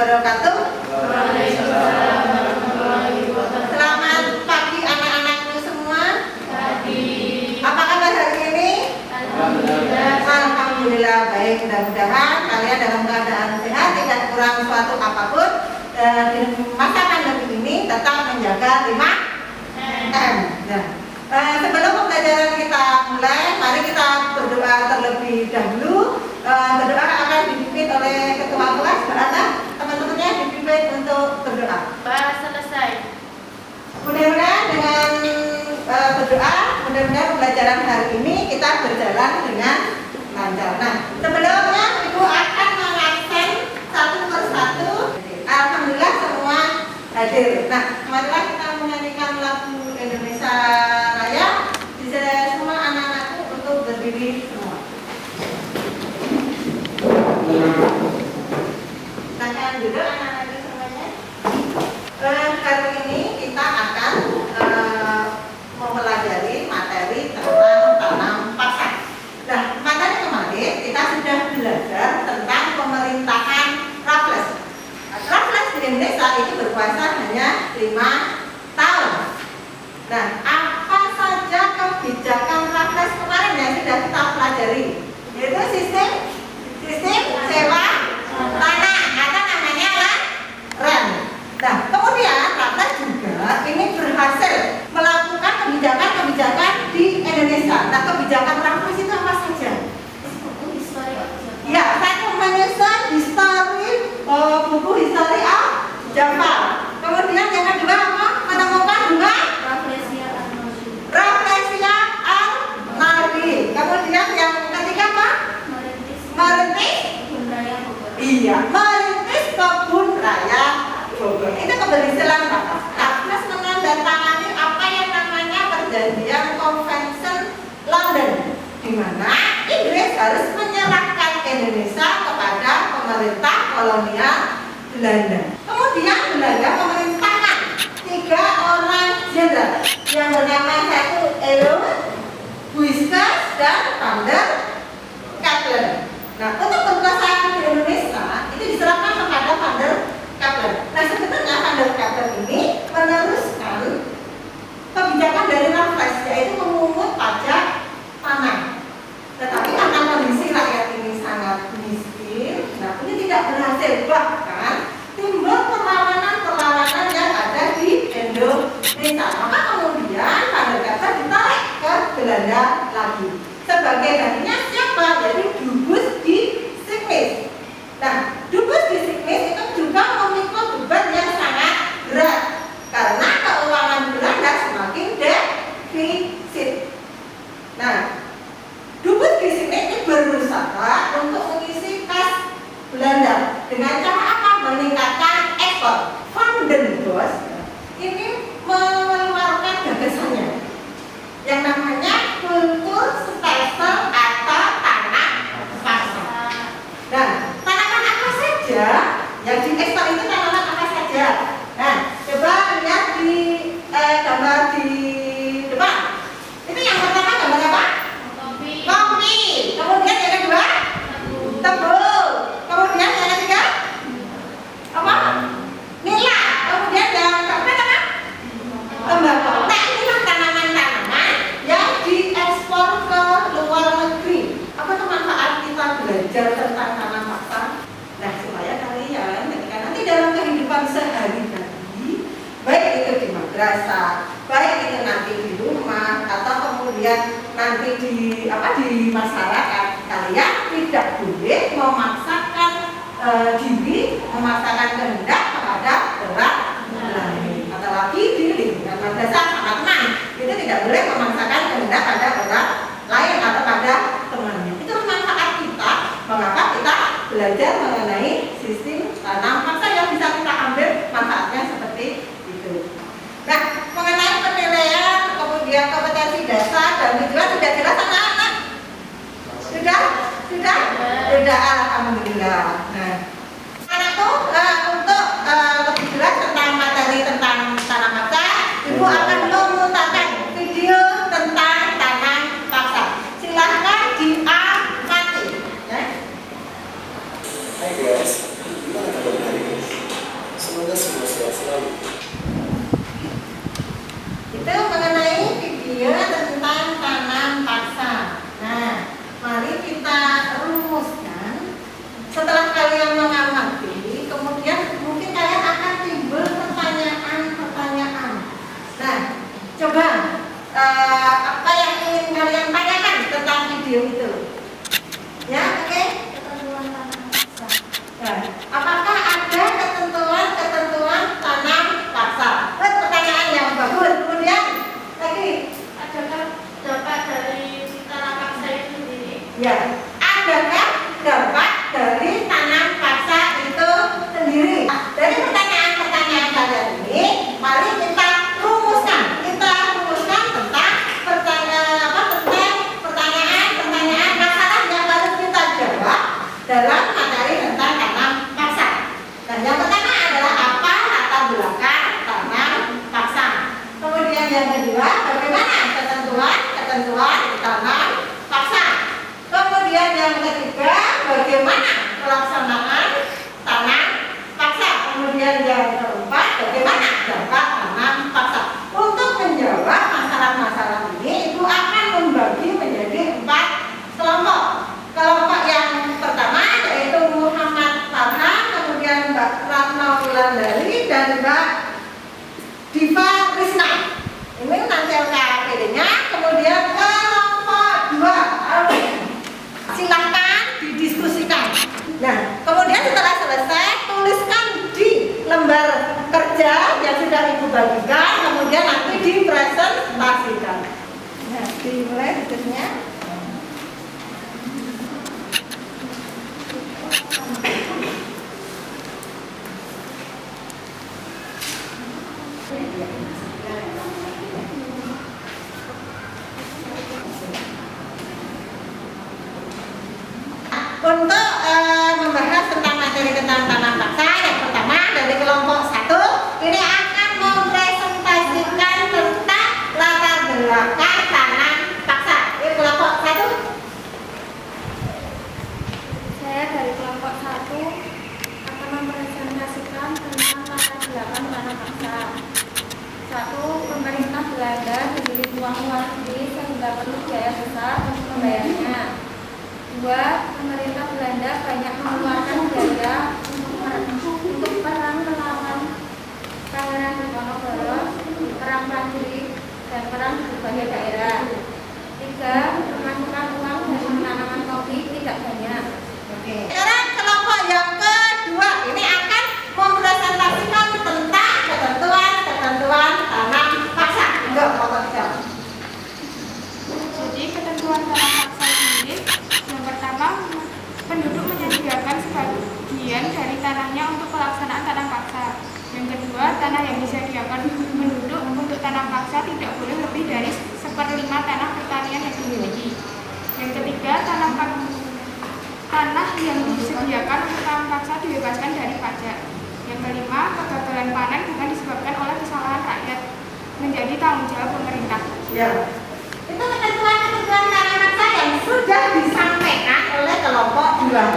wabarakatuh. Waalaikumsalam warahmatullahi wabarakatuh. Selamat pagi anak-anakku semua. Pagi. Apa kabar hari ini? Alhamdulillah. Alhamdulillah baik. Mudah-mudahan kalian dalam keadaan sehat, tidak kurang suatu apapun. Di masa pandemi ini tetap menjaga 5M. Nah, sebelum pembelajaran kita mulai, mari kita berdoa terlebih dahulu. Berdoa akan dipimpin oleh ketua kelas, Mbak Ana. Teman-temannya dipimpin untuk berdoa. Selesai. Mudah-mudahan dengan berdoa, mudah-mudahan pembelajaran hari ini kita berjalan dengan lancar. Nah, sebelumnya Ibu akan mengabsen satu persatu. Alhamdulillah semua hadir. Nah, marilah kita menyanyikan lagu Indonesia Raya. Bisa semua anak-anakku untuk berdiri semua. Silakan duduk anak-anakku semuanya. Hari ini kita akan mempelajari materi tentang tanam paksa. Nah, materi kemarin kita sudah belajar tentang pemerintahan Raffles. Raffles di Indonesia itu berkuasa hanya 5 tahun. Nah, apa saja kebijakan Raffles kemarin yang sudah kita pelajari? Yaitu sistem sewa tanah atau namanya rent. Nah, kemudian Raffles juga ini berhasil melakukan kebijakan-kebijakan di Indonesia. Nah, kebijakan Raffles itu apa saja? Ya, satu menyusun buku histori Java. Kemudian yang kedua apa? Menemukan bunga Rafflesia al-Nari. Kemudian yang ketiga apa? Merintis kebun raya Bogor. Itu keberhasilan Raffles. Raffles menandatangani apa yang namanya perjanjian Convention London, di mana Inggris harus menyerahkan Indonesia kepada pemerintah kolonial Belanda. Kemudian Belanda memerintahkan 3 orang jenderal yang bernama satu Eloy, Buiskers, dan Van der Capellen. Nah, untuk berkuasa di Indonesia itu diserahkan kepada Van der Capellen. Nah, sebetulnya Van der Capellen ini meneruskan kebijakan dari Raffles, yaitu memungut pajak tanah. Tetapi karena kondisi rakyat ini sangat miskin, nah ini tidak berhasil. Bahkan timbul perlawanan yang ada di Indonesia. Maka kemudian Van der Capellen ditarik ke Belanda lagi. Sebagai gantinya siapa? Jadi Dubus di Signis. Nah, Dubus di Signis itu juga memikul beban yang sangat berat karena keuangan Belanda semakin defisit. Nah, Dubus di Signis ini berusaha untuk mengisi kas Belanda dengan cara apa? Meningkatkan ekspor. Van den Bosch ini mengeluarkan gagasannya yang namanya kultur stelsel atau tanah paksa. Dan tanaman apa saja yang diekspor itu tanaman apa saja? Nah, coba lihat di gambar di depan. Itu yang pertama gambar apa? Kopi. Kemudian yang kedua? Tebu. Kemudian yang ketiga? Apa? Nila. Kemudian yang keempat apa? Tembakau. Nah, inilah tanaman-tanaman yang diekspor ke luar negeri. Apa tuh manfaat kita belajar tentang tanam paksa? Nah, supaya kalian ketika nanti dalam kehidupan sehari-hari, baik itu di madrasah, baik itu nanti di rumah, atau kemudian nanti di masyarakat, kalian tidak boleh memaksakan diri, memaksakan kehendak kepada orang lain. Apalagi di lingkungan madrasah teman-teman, itu tidak boleh memaksakan kehendak pada orang lain atau pada temannya. Itu manfaat kita. Mengapa kita belajar mengenai sistem tanam paksa yang bisa kita ambil manfaatnya seperti itu. Nah, mengenai penilaian, kemudian kompetensi dasar dan tujuan sudah jelas anak-anak? Sudah? Alhamdulillah. Nah, anakku untuk lebih jelas tentang materi tentang tanam paksa, Ibu akan memutarkan video tentang tanam paksa. Silahkan diamati. Hai guys, gimana kabar hari ini? dalam materi tentang tanam paksa. Dan yang pertama adalah apa latar belakang tanam paksa. Kemudian yang kedua, bagaimana ketentuan tanam paksa. Kemudian yang ketiga, bagaimana pelaksanaan tanam paksa. Kemudian yang keempat, bagaimana dampak tanam paksa. Untuk menjawab masalah-masalah ini, Ibu akan membagi menjadi 4 kelompok. Kelompok yang pertama yaitu Muhammad Farhan, kemudian Mbak Ratna Wulandari, dan Mbak Diva Krisna. Ini nanti LKPD-nya. Kemudian kelompok 2, silahkan didiskusikan. Nah, kemudian setelah selesai, tuliskan di lembar kerja yang sudah Ibu bagikan, kemudian nanti dipresentasikan. Nah, dimulai diskusinya. Untuk membahas tentang materi tentang tanam paksa, yang pertama dari kelompok 1 ini akan mempresentasikan tentang latar belakang tanam paksa. Ini kelompok 1. Saya dari kelompok 1 akan mempresentasikan tentang latar belakang tanam paksa. 1. Pemerintah Belanda diberi uang luar negeri sehingga perlu biaya besar untuk membayarnya. 2. Pemerintah Belanda banyak mengeluarkan biaya untuk perang melawan Pangeran Diponegoro, perang prajurit, dan perang di berbagai daerah. 3. Pemasukan uang dari penanaman kopi tidak banyak. Sekarang kelompok yang kedua ini akan mempresentasikan tentang ketentuan tanam paksa. Enggak, kelompok 3. Jadi ketentuan tanam paksa sendiri, yang pertama, penduduk menyediakan sebagian dari tanahnya untuk pelaksanaan tanam paksa. Yang kedua, tanah yang disediakan penduduk untuk tanam paksa tidak boleh lebih dari 1/5 tanah pertanian yang dimiliki. Yang ketiga, tanah yang disediakan untuk tanam paksa dibebaskan dari pajak. Yang kelima, kegagalan panen bukan disebabkan oleh kesalahan rakyat, menjadi tanggung jawab pemerintah. Ya. Itu ketentuan tanam paksa yang sudah disampaikan oleh kelompok 2.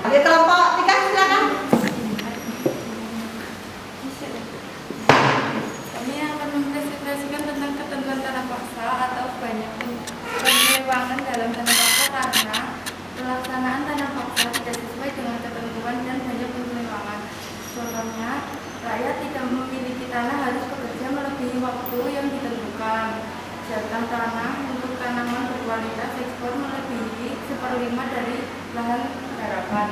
Di kelompok 3 silakan. Kami akan mempresentasikan tentang ketentuan tanam paksa atau banyak penyelewangan dalam tanam paksa karena pelaksanaan tanam paksa tidak sesuai dengan ketentuan dan banyak penyelewangan. Contohnya, rakyat tidak memiliki tanah harus bekerja melebihi waktu yang ditentukan. Jatah tanah untuk tanaman berkualitas ekspor melebihi 1/5 dari lahan garapan.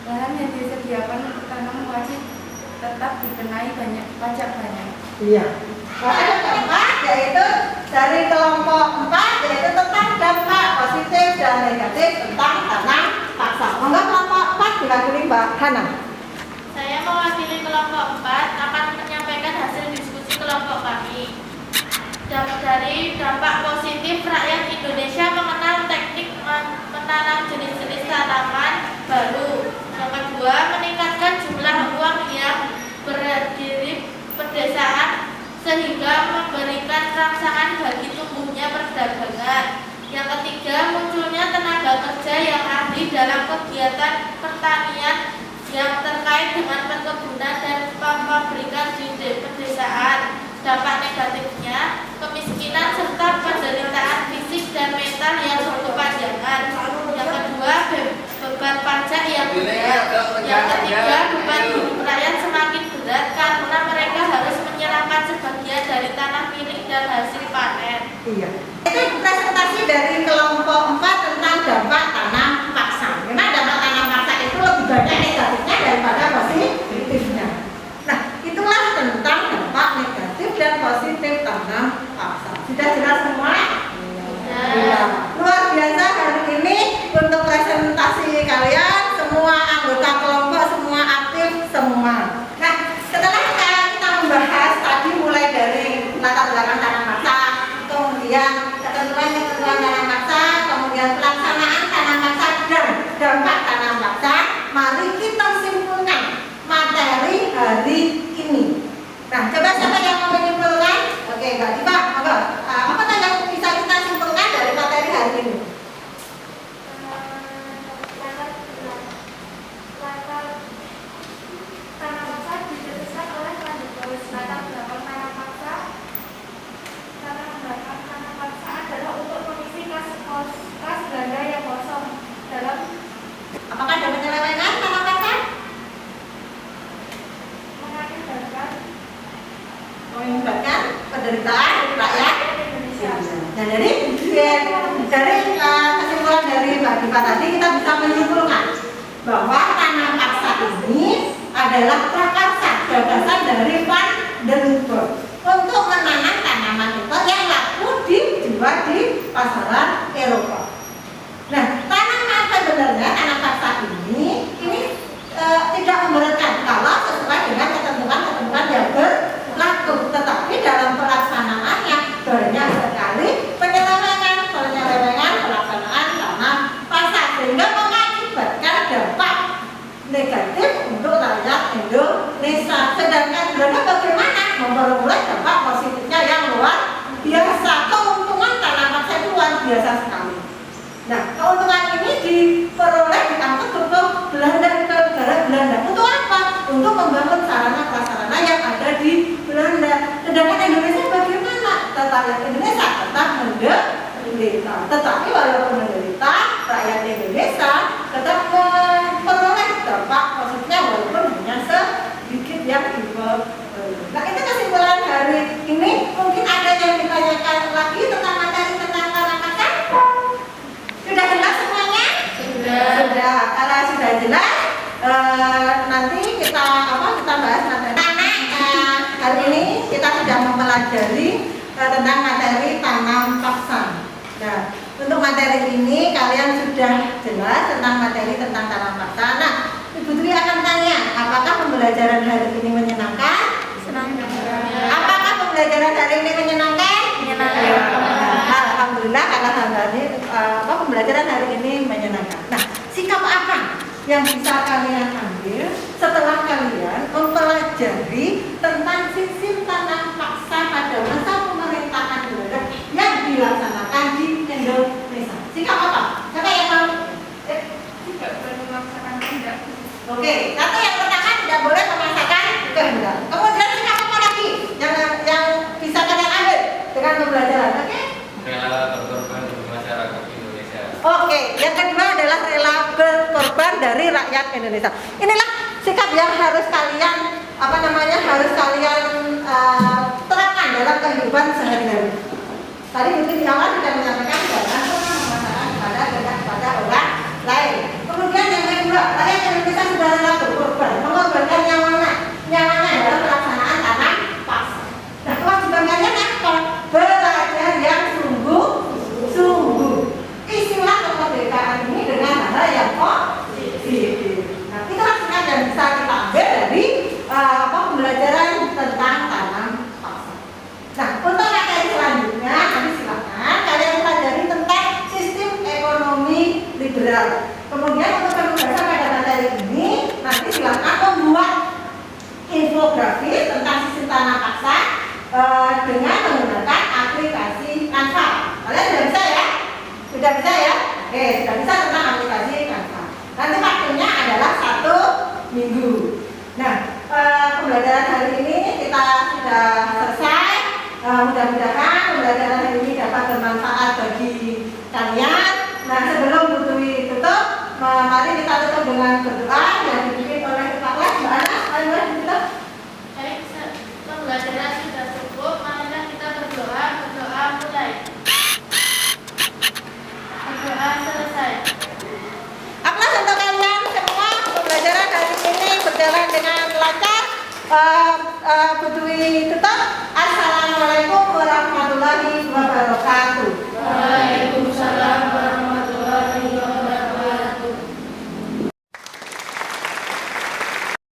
Lahan yang disediakan untuk tanaman wajib tetap dikenai pajak banyak. Iya. Ada keempat yaitu dari kelompok 4 yaitu tentang dampak positif dan negatif tentang tanam paksa. Monggo kelompok 4 diwakili Mbak Hana. Saya mewakili kelompok 4 akan menyampaikan hasil diskusi kelompok kami. Dari dampak positif, rakyat Indonesia mengenal teknik menanam jenis-jenis tanaman baru. Yang kedua, meningkatkan jumlah uang yang berdiri pedesaan sehingga memberikan rangsangan bagi tumbuhnya perdagangan. Yang ketiga, munculnya tenaga kerja yang ahli dalam kegiatan pertanian yang terkait dengan perkebunan dan pemabrikan di pedesaan. Dampak negatifnya, kemiskinan serta penderitaan fisik dan mental yang berkepanjangan. Yang kedua, beban pajak yang berat. Yang ketiga, beban hidup rakyat semakin berat karena mereka harus menyerahkan sebagian dari tanah milik dan hasil panen. Iya. Itu presentasi dari kelompok 4 tentang dampak tanam paksa. Memang dampak tanam paksa itu lebih banyak negatifnya daripada positifnya. Nah, itulah tentang dampak negatif dan positif tanam paksa. Sudah jelas semua? Iya. Luar biasa hari ini untuk presentasi kalian, semua anggota kelompok, semua IPA tadi kita bisa menyimpulkan bahwa tanam paksa ini adalah prakarsa gagasan dari Van Denburg untuk menanam tanaman impor yang laku dijual di pasaran Eropa. Nah, tanaman sebenarnya tanam paksa ini tidak memberatkan kalau sesuai dengan ketentuan-ketentuan yang berlaku, tetapi dalam pelaksanaannya banyak sekali penyelewengan pelaksanaan tanam paksa sehingga mengakibatkan dampak negatif untuk rakyat Indonesia. Sedangkan Belanda bagaimana memperoleh dampak positifnya yang luar biasa. Keuntungan tanam paksa itu luar biasa sekali. Nah, keuntungan ini diperoleh diangkut untuk Belanda ke negara Belanda. Untuk apa? Untuk membangun sarana prasarana yang ada di Belanda. Sedangkan Indonesia bagaimana? Indonesia tetap menderita. Tetapi walaupun menderita, rakyat Indonesia tetap memperoleh dampak positifnya walaupun hanya sedikit yang diperoleh. Nah, itu kesimpulan hari ini. Mungkin ada yang ditanyakan lagi tentang materi tentang tanam paksa? Sudah jelas semuanya? Sudah. Kalau sudah jelas, nanti kita bahas materi. Hari ini kita sudah mempelajari tentang materi tanam paksa. Nah, untuk materi ini kalian sudah jelas tentang materi tentang tanam paksa. Nah, Ibu Dwi akan tanya, apakah pembelajaran hari ini menyenangkan? Senang. Apakah pembelajaran hari ini menyenangkan? Alhamdulillah, karena pembelajaran hari ini menyenangkan. Nah, sikap apa yang bisa kalian ambil setelah kalian mempelajari tentang sistem tanam paksa pada masa pemerintahan Belanda yang dilaksanakan di Indonesia? Sikap apa? Siapa yang mau? Tidak boleh memaksakan kehendak. Oke, kata yang pertama tidak boleh memaksakan kehendak. Kemudian sikap apa lagi yang bisa kalian ambil dengan pembelajaran? Oke? Rela berkorban demi masyarakat Indonesia. Oke, yang kedua adalah rela berkorban dari rakyat Indonesia. Inilah sikap yang harus kalian terapkan dalam kehidupan sehari-hari. Tadi mungkin di awal sudah menyampaikan jangan pernah memaksakan kepada orang lain. Kemudian yang kedua, rakyat Indonesia sudah rela berkorban, mengorbankan nyawanya dalam pelaksanaan tanam paksa. Nah, kewajiban kalian apa? Belajar yang sungguh-sungguh. Isilah kemerdekaan ini dengan hal yang positif. Nah, itulah sikap yang bisa kita ambil dari pembelajaran tentang tanam paksa. Nah, untuk materi selanjutnya, nanti silakan kalian pelajari tentang sistem ekonomi liberal. Kemudian untuk penugasan pada materi ini, nanti silakan membuat infografis tentang sistem tanam paksa dengan menggunakan aplikasi Canva. Kalian sudah bisa ya? Sudah bisa ya? Oke, sudah bisa tentang aplikasi Canva. Nanti waktunya adalah 1 minggu. Nah, pembelajaran hari ini kita sudah selesai. Mudah-mudahan pembelajaran hari ini dapat bermanfaat bagi kalian. Nah, sebelum Bu Dwi tutup, mari kita tutup dengan berdoa yang dipimpin oleh Kepala Kelas. Mbak Ana, boleh ditutup? Baik, pembelajaran sudah cukup. Marilah kita berdoa. Berdoa mulai. Berdoa selesai. Aplaus untuk kalian semua. Pembelajaran hari ini berjalan dengan lancar. Bu Dwi tutup. Assalamualaikum warahmatullahi wabarakatuh.